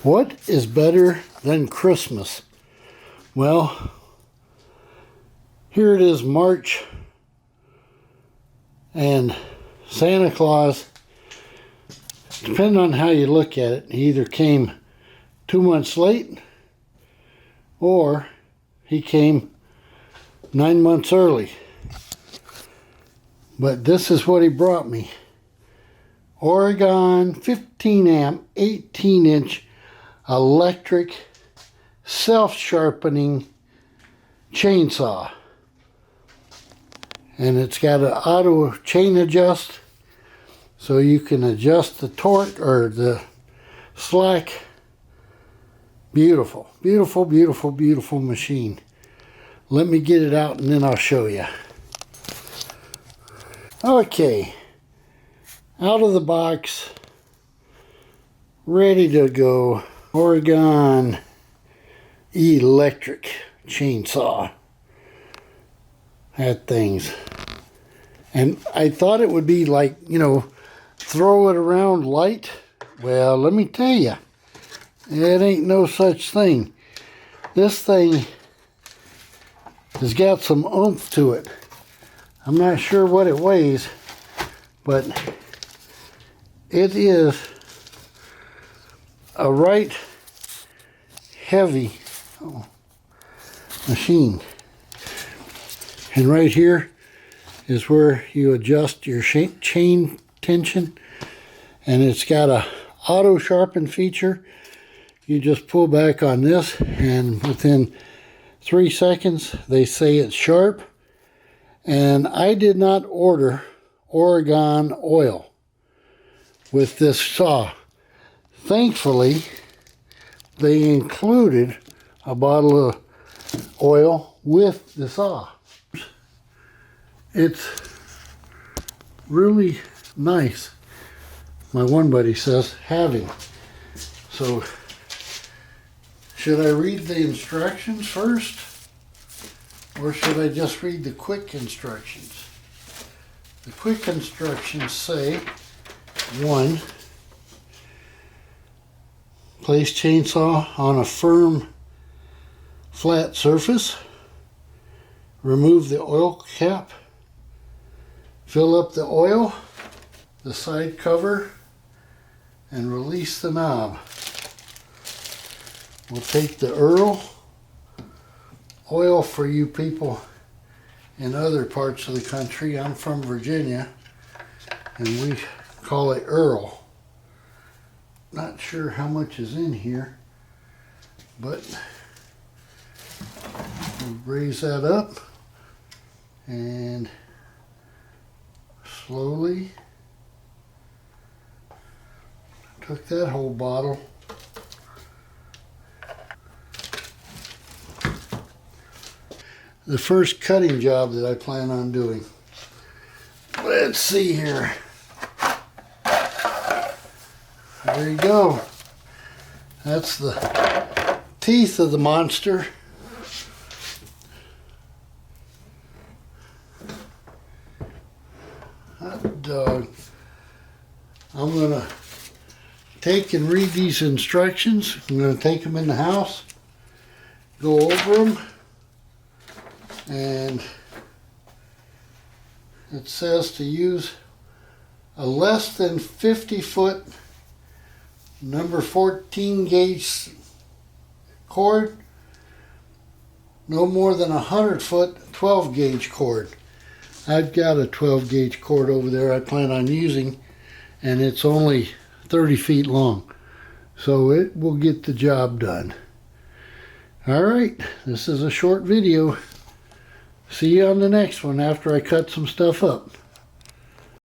What is better than Christmas? Well, here it is, March, and Santa Claus, depending on how you look at it, he either came 2 months late or he came 9 months early. But this is what he brought me. Oregon 15 amp 18-inch electric self-sharpening chainsaw. And it's got an auto chain adjust, so you can adjust the torque or the slack. Beautiful, beautiful, beautiful, beautiful machine. Let me get it out and then I'll show you. Okay, out of the box, ready to go. Oregon electric chainsaw. That thing's, and I thought it would be like, you know, throw it around light. Well, let me tell you, it ain't no such thing. This thing has got some oomph to it. I'm not sure what it weighs, but it is a right heavy machine. And right here is where you adjust your chain tension, and it's got a auto sharpen feature. You just pull back on this and within 3 seconds they say it's sharp. And I did not order Oregon oil with this saw. Thankfully, they included a bottle of oil with the saw. It's really nice, my one buddy says, having. So, should I read the instructions first? Or should I just read the quick instructions? The quick instructions say, 1, place chainsaw on a firm, flat surface. Remove the oil cap. Fill up the oil, the side cover, and release the knob. We'll take the Earl oil for you people in other parts of the country. I'm from Virginia, and we call it Earl. Not sure how much is in here, but we'll raise that up and slowly took that whole bottle. The first cutting job that I plan on doing. Let's see here. There you go. That's the teeth of the monster. Hot dog. I'm gonna take and read these instructions. I'm gonna take them in the house, go over them. And it says to use a less than 50 foot number 14 gauge cord, no more than 100 foot 12 gauge cord. I've got a 12 gauge cord over there I plan on using, and it's only 30 feet long, so it will get the job done. Alright, this is a short video. See you on the next one after I cut some stuff up.